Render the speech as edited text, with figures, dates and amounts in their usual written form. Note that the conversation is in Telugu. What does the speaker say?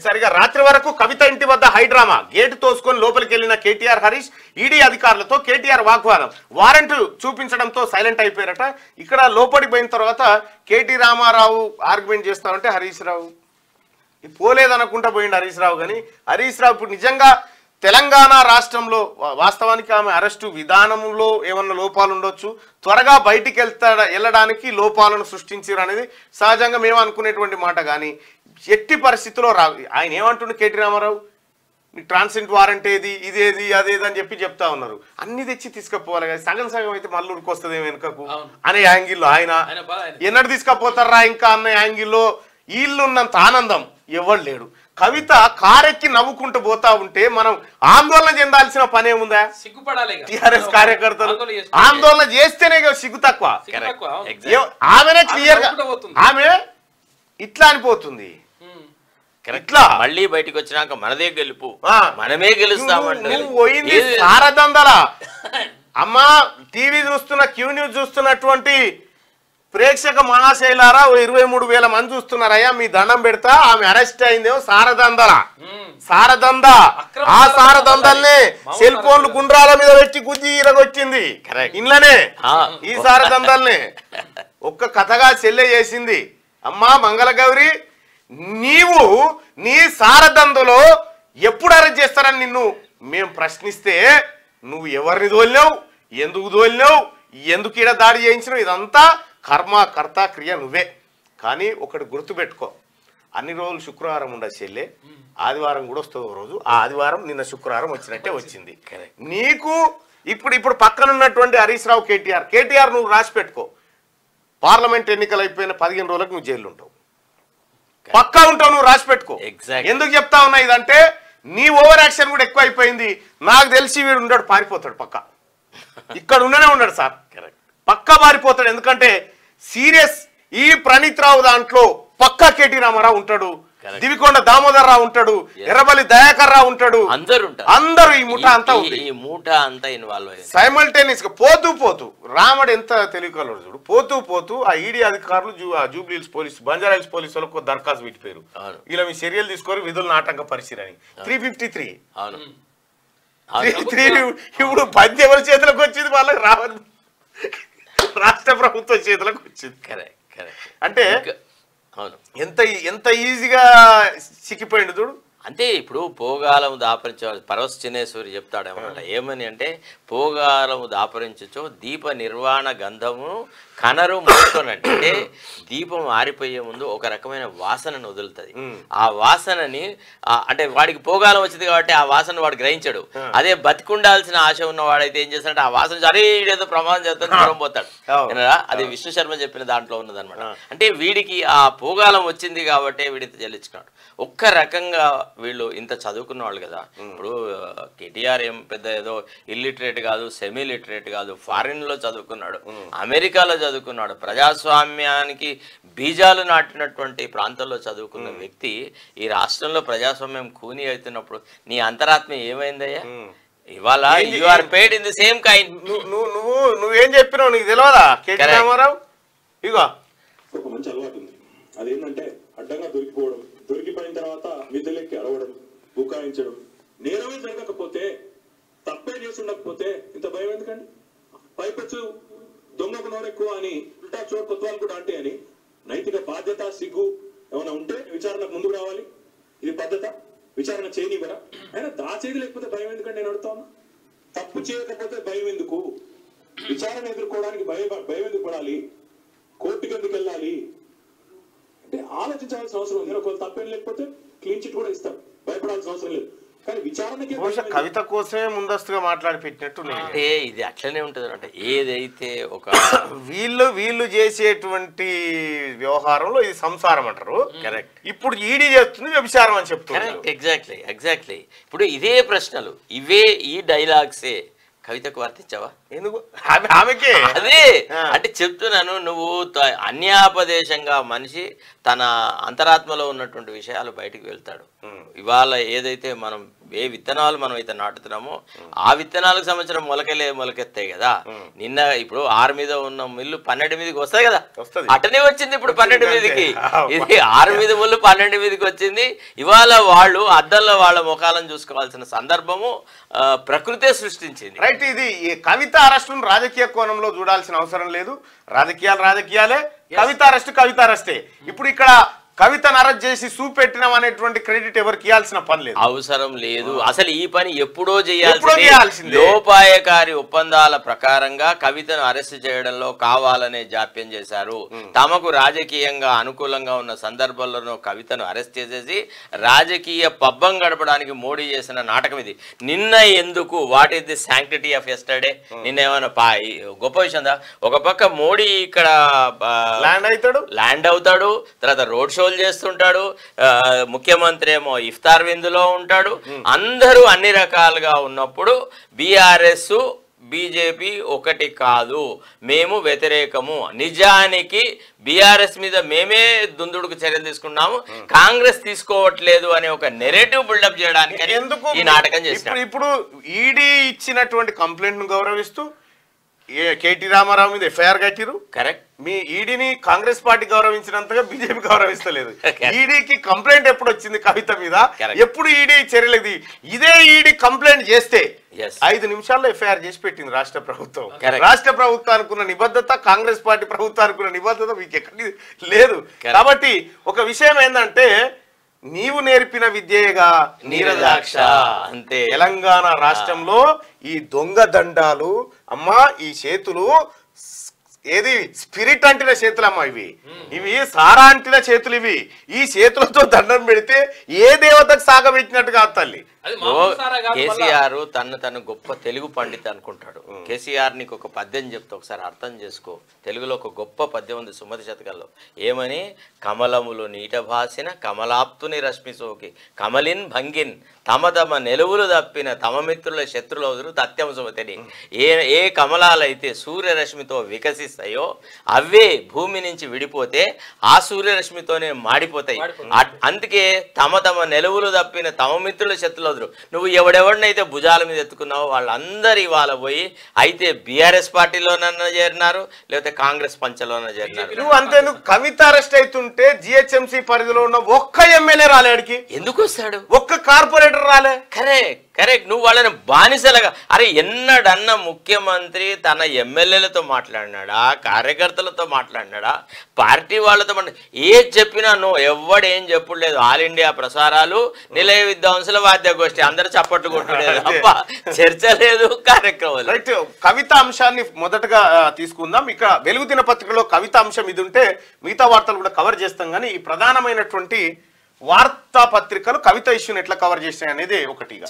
సరిగా రాత్రి వరకు కవిత ఇంటి వద్ద హైడ్రామా, గేటు తోసుకొని లోపలికి వెళ్లిన కేటీఆర్ హరీష్, ఈడీ అధికారులతో కేటీఆర్ వాగ్వాదం, వారెంట్ చూపించడంతో సైలెంట్ అయిపోయారట. ఇక్కడ లోపలికి పోయిన తర్వాత కేటీ రామారావు ఆర్గ్యుమెంట్ చేస్తామంటే హరీష్ రావు పోలేదనుకుంటా పోయిండు హరీష్ రావు. కానీ హరీష్ రావు ఇప్పుడు నిజంగా తెలంగాణ రాష్ట్రంలో వాస్తవానికి ఆమె అరెస్టు విధానంలో ఏమన్నా లోపాలు ఉండొచ్చు, త్వరగా బయటికి వెళ్ళడానికి లోపాలను సృష్టించారు అనేది సహజంగా మేము అనుకునేటువంటి మాట. కానీ ఎట్టి పరిస్థితుల్లో ఆయన ఏమంటుండే కేటీ రామారావు, ట్రాన్సిడెంట్ వారెంట్ ఏది, ఇదేది అదేది అని చెప్తా ఉన్నారు. అన్ని తెచ్చి తీసుకుపోవాలి కదా, సగం సగం అయితే మళ్ళీ ఉరికొస్తుంది వెనుకకు అనే యాంగిల్లో ఆయన ఎన్నడు తీసుకుపోతారా ఇంకా అన్న యాంగిల్లో వీళ్ళున్నంత ఆనందం ఎవరు లేడు. కవిత కారెక్కి నవ్వుకుంటూ పోతా ఉంటే మనం ఆందోళన చెందాల్సిన పనే ఉందా? టిఆర్ఎస్ కార్యకర్తలు ఆందోళన చేస్తేనే సిగ్గు తక్కువ. ఆమెనే క్లియర్ గా ఆమె ఇట్లా అనిపోతుంది. ఇట్లా మళ్ళీ బయటకు వచ్చినాక మనదే గెలుపు, మనమే గెలుస్తామంటే పోయింది సారదందలా. అమ్మా టీవీ చూస్తున్న క్యూ న్యూస్ చూస్తున్నటువంటి ప్రేక్షక మహాశైలారా 23,000 మంది చూస్తున్నారయ్యా, మీ దండం పెడతా. ఆమె అరెస్ట్ అయిందేమో సారదంద. ఆ సారదందల్ని సెల్ ఫోన్లు గుండ్రాల మీద పెట్టి గుజ్జి ఇరగొచ్చింది ఇంట్లోనే. ఈ సారదందల్ని ఒక్క కథగా చెల్లె చేసింది. అమ్మా మంగళగౌరి, నీవు నీ సారదందులో ఎప్పుడు అరెస్ట్ చేస్తారని నిన్ను మేము ప్రశ్నిస్తే నువ్వు ఎవరిని తోలినావు, ఎందుకు తోలినావు, ఎందుకు ఈడ దాడి చేయించినావు, ఇదంతా కర్మ కర్త క్రియ నువ్వే. కానీ ఒకటి గుర్తుపెట్టుకో, అన్ని రోజులు శుక్రవారం ఉండదు చెల్లె, ఆదివారం కూడా వస్తుంది రోజు. ఆ ఆదివారం నిన్న శుక్రవారం వచ్చినట్టే వచ్చింది నీకు. ఇప్పుడు పక్కన ఉన్నటువంటి హరీష్ రావు కేటీఆర్ నువ్వు రాసి పెట్టుకో, పార్లమెంట్ ఎన్నికలు అయిపోయిన 15 రోజులకు నువ్వు జైలు ఉంటావు, పక్కా ఉంటావు, నువ్వు రాసి పెట్టుకో. ఎందుకు చెప్తా ఉన్నా ఇదంటే నీ ఓవర్ యాక్షన్ కూడా ఎక్కువ అయిపోయింది. నాకు తెలిసి వీడు ఉంటాడు, పారిపోతాడు పక్కా, ఇక్కడ ఉండనే ఉన్నాడు సార్, పక్కా పారిపోతాడు. ఎందుకంటే సీరియస్ ఈ ప్రణీత్ రావు దాంట్లో పక్కా కేటీ రామారావు ఉంటాడు, దివికొండ దామోదర్ రావు ఉంటాడు, ఎర్రబల్లి దయాకర్ రావు ఉంటాడు, అందరూ ఈ ముఠా అంతా ఇన్వాల్వ్ సైమల్టేనియస్ గా పోతూ రాముడు ఎంత తెలియకలడు చూడు. పోతూ ఆ ఈడీ అధికారులు Jubilee hills police, Banjara hills police వాళ్ళకు దరఖాస్తు పెట్టిపోయారు, ఇలా మీ చర్యలు తీసుకొని విధులను ఆటంక పరిశీలని 353. ఇప్పుడు పద్యం ఎవరి చేతులకు వచ్చింది, వాళ్ళకి రావాలి, రాష్ట్ర ప్రభుత్వం చేతులకు వచ్చింది. అంటే ఎంత ఈజీగా చిక్కిపోయింది చూడు. అంటే ఇప్పుడు పోగాలము దాపరించ పరవశ చిన్నేశ్వరి చెప్తాడు ఏమన్నమాట, ఏమని అంటే పోగాలము దాపరించో దీప నిర్వాణ గంధము కనరు ముట్టుకున్నట్టు. అంటే దీపం ఆరిపోయే ముందు ఒక రకమైన వాసనను వదులుతుంది. ఆ వాసనని అంటే వాడికి పోగాలం వచ్చింది కాబట్టి ఆ వాసన వాడు గ్రహించాడు. అదే బతికుండాల్సిన ఆశ ఉన్న వాడైతే ఏం చేస్తాడంటే ఆ వాసన అరే ఏదో ప్రమాదం చేస్తాడు, దూరం పోతాడు. అది విష్ణు శర్మ చెప్పిన దాంట్లో ఉన్నదనమాట. అంటే వీడికి ఆ పోగాలం వచ్చింది కాబట్టి వీడితో చెల్లించుకున్నాడు. ఒక్క రకంగా వీళ్ళు ఇంత చదువుకున్న వాళ్ళు కదా. ఇప్పుడు కేటీఆర్ ఏం పెద్ద ఏదో ఇల్లిటరేట్ కాదు, సెమీ లిటరేట్ కాదు, ఫారిన్ లో చదువుకున్నాడు, అమెరికాలో చదువుకున్నాడు, ప్రజాస్వామ్యానికి బీజాలు నాటినటువంటి ప్రాంతంలో చదువుకున్న వ్యక్తి ఈ రాష్ట్రంలో ప్రజాస్వామ్యం కూని అవుతున్నప్పుడు నీ అంతరాత్మ ఏమైందయ్యా? ఇవాళ you are paid in the same kind. నువ్వేం చెప్పినావు నీకు తెలియదా కేటీ రామారావు? ఇగో ఒక మంచి అలవాటు ఉంది, అదేంటంటే అడ్డంగా దొరికిపోవడం, దొరికిపోయిన తర్వాత మిద్దెలెక్కి అరవడం, బుకాయించడం. నేరమే జరగకపోతే, తప్పే చేసి ఉండకపోతే ఇంత భయం ఎందుకండి? పైపెచ్చు దొంగకు నోరెక్కువ అని ఉల్టా చోటు కొత్తవాళ్ళు కూడా అంటే అని నైతిక బాధ్యత సిగ్గు ఏమైనా ఉంటే విచారణకు ముందుకు రావాలి. ఇది పద్ధత, విచారణ చేయనివ్వరా? అయినా దాచేది లేకపోతే భయం ఎందుకండి నేను అడుగుతా ఉన్నా. తప్పు చేయకపోతే భయం ఎందుకు? విచారణ ఎదుర్కోవడానికి భయం ఎందుకు పడాలి? కోర్టుకు ఎందుకు వెళ్ళాలి అంటే ఆలోచించాల్సిన అవసరం ఉంది. ఒకవేళ తప్పేం లేకపోతే క్లీన్ చిట్ కూడా ఇస్తాం, భయపడాల్సిన అవసరం లేదు. కానీ విచారణకి కవిత కోసమే ముందస్తుగా మాట్లాడి పెట్టినట్టు అంటే ఇది అట్లనే ఉంటుంది. అంటే ఏదైతే ఒక వీళ్ళు చేసేటువంటి వ్యవహారంలో ఇది సంసారం అంటారు. కరెక్ట్. ఇప్పుడు ఈడీ చేస్తుంది వ్యభిచారం అని చెప్తున్నారు. ఎగ్జాక్ట్లీ. ఇప్పుడు ఇదే ప్రశ్నలు, ఇవే ఈ డైలాగ్సే కవితకు వర్తించావా? ఎందుకు? ఆమెకే అదే అంటే చెప్తున్నాను. నువ్వు అన్యాపదేశంగా మనిషి తన అంతరాత్మలో ఉన్నటువంటి విషయాలు బయటికి వెళ్తాడు. ఇవాళ ఏదైతే మనం ఏ విత్తనాలు మనం అయితే నాటుతున్నామో ఆ విత్తనాలకు సంబంధించిన మొలకెత్తాయి కదా. నిన్న ఇప్పుడు 6 మీద ఉన్న మిల్లు 12 మీదకి వస్తాయి కదా, అటనే వచ్చింది ఇప్పుడు 12 మీదకి. ఇది 6 మీద ముళ్ళు 12 మీదకి వచ్చింది. ఇవాళ వాళ్ళు అద్దంలో వాళ్ళ ముఖాలను చూసుకోవాల్సిన సందర్భము ప్రకృతే సృష్టించింది. రైట్. ఇది కవిత అరెస్టును రాజకీయ కోణంలో చూడాల్సిన అవసరం లేదు. రాజకీయాలే, కవిత అరెస్టే. ఇప్పుడు ఇక్కడ కవితను అరెస్ట్ చేసి చూపెట్టినాం అనేటువంటి క్రెడిట్ ఎవరికి ఇవ్వాల్సిన పని లేదు, అవసరం లేదు. అసలు ఈ పని ఎప్పుడో చేయాల్సింది. లోపాయకారి ఒప్పందాల ప్రకారంగా కవితను అరెస్ట్ చేయడంలో కావాలనే జాప్యం చేశారు. తమకు రాజకీయంగా అనుకూలంగా ఉన్న సందర్భంలోనూ కవితను అరెస్ట్ చేసేసి రాజకీయ పబ్బం గడపడానికి మోడీ చేసిన నాటకం ఇది. నిన్న ఎందుకు what is the sanctity of yesterday? నిన్న ఏమైనా గొప్ప విషయం దా? ఒక పక్క మోడీ ఇక్కడ ల్యాండ్ అవుతాడు, తర్వాత రోడ్ షో చేస్తుంటాడు, ముఖ్యమంత్రి ఏమో ఇఫ్తార్ విందులో ఉంటాడు. అందరూ అన్ని రకాలుగా ఉన్నప్పుడు బీఆర్ఎస్ బీజేపీ ఒకటి కాదు, మేము వ్యతిరేకము, నిజానికి బీఆర్ఎస్ మీద మేమే దుందుడుకు చర్యలు తీసుకున్నాము, కాంగ్రెస్ తీసుకోవట్లేదు అనే ఒక నెరేటివ్ బిల్డప్ చేయడానికి ఎందుకు ఈ నాటకం చేస్తారు. ఇప్పుడు ఈడీ ఇచ్చినటువంటి కంప్లైంట్ ను గౌరవిస్తూ కేటీ రామారావు మీద ఎఫ్ఐఆర్ కట్టిరు. కరెక్ట్. మీ ఈడీని కాంగ్రెస్ పార్టీ గౌరవించినంతగా బీజేపీ గౌరవిస్తలేదు. ఈడీకి కంప్లైంట్ ఎప్పుడు వచ్చింది కవిత మీద, ఎప్పుడు ఈడీ చర్యలేదు. ఇదే ఈడీ కంప్లైంట్ చేస్తే 5 నిమిషాల్లో ఎఫ్ఐఆర్ చేసి పెట్టింది రాష్ట్ర ప్రభుత్వం. రాష్ట్ర ప్రభుత్వానికి ఉన్న నిబద్ధత, కాంగ్రెస్ పార్టీ ప్రభుత్వానికి ఉన్న నిబద్ధత మీకు ఎక్కడి లేదు. కాబట్టి ఒక విషయం ఏంటంటే, నీవు నేర్పిన విద్యేగా నీరజాక్ష అంతే. తెలంగాణ రాష్ట్రంలో ఈ దొంగ దండాలు అమ్మా, ఈ చేతులు ఏది స్పిరిట్ అంటిన చేతులు అమ్మా, ఇవి సారా అంటిన చేతులు. ఈ చేతులతో దండం పెడితే ఏ దేవతకు సాగబెట్టినట్టుగా తల్లి. కేసీఆర్ తను గొప్ప తెలుగు పండిత్ అనుకుంటాడు. కేసీఆర్ నీకు ఒక పద్యం చెప్తే ఒకసారి అర్థం చేసుకో. తెలుగులో ఒక గొప్ప పద్యం ఉంది సుమతి శతకంలో. ఏమని? కమలములు నీట భాసిన కమలాప్తుని రశ్మి సోకి కమలిన్ భంగిన్ తమ తమ నెలువులు తప్పిన తమ మిత్రుల శత్రులవుదురు తత్యం సుమతిని. ఏ కమలాలైతే సూర్యరశ్మితో వికసిస్తాయో అవే భూమి నుంచి విడిపోతే ఆ సూర్యరశ్మితోనే మాడిపోతాయి. అందుకే తమ తమ నెలువులు తప్పిన తమ మిత్రుల శత్రులు. నువ్వు ఎవడెవడినైతే భుజాల మీద ఎత్తుకున్నావో వాళ్ళందరూ ఇవాళ పోయి అయితే బీఆర్ఎస్ పార్టీలోనన్నా చేరినారు, లేకపోతే కాంగ్రెస్ పంచలోనన్నా చేరినారు. నువ్వు అంతేందుకు కవిత అరెస్ట్ అవుతుంటే జిహెచ్ఎంసీ పరిధిలో ఉన్న ఒక్క ఎమ్మెల్యే రాలేడికి ఎందుకు వస్తాడు? ఒక్క కార్పొరేటర్ రాలే. కరెక్ట్. నువ్వు వాళ్ళని బానిసలుగా, అరే ఎన్నడన్న ముఖ్యమంత్రి తన ఎమ్మెల్యేలతో మాట్లాడినాడా, కార్యకర్తలతో మాట్లాడినాడా, పార్టీ వాళ్ళతో ఏది చెప్పినా నువ్వు ఎవడేం చెప్పులేదు. ఆల్ ఇండియా ప్రసారాలు, నిలయ విద్వాంసుల వాద్య గోష్ఠి, అందరూ చప్పట్లు కొట్టలేదు తప్ప చర్చ లేదు, కార్యక్రమం. రైట్. కవిత అంశాన్ని మొదటగా తీసుకుందాం. ఇక వెలుగు దినపత్రికలో కవిత అంశం ఇది ఉంటే మిగతా వార్తలు కూడా కవర్ చేస్తాం. కానీ ఈ ప్రధానమైనటువంటి వార్తాపత్రికలు కవిత ఇష్యూని ఎట్లా కవర్ చేస్తాయి అనేది ఒకటిగా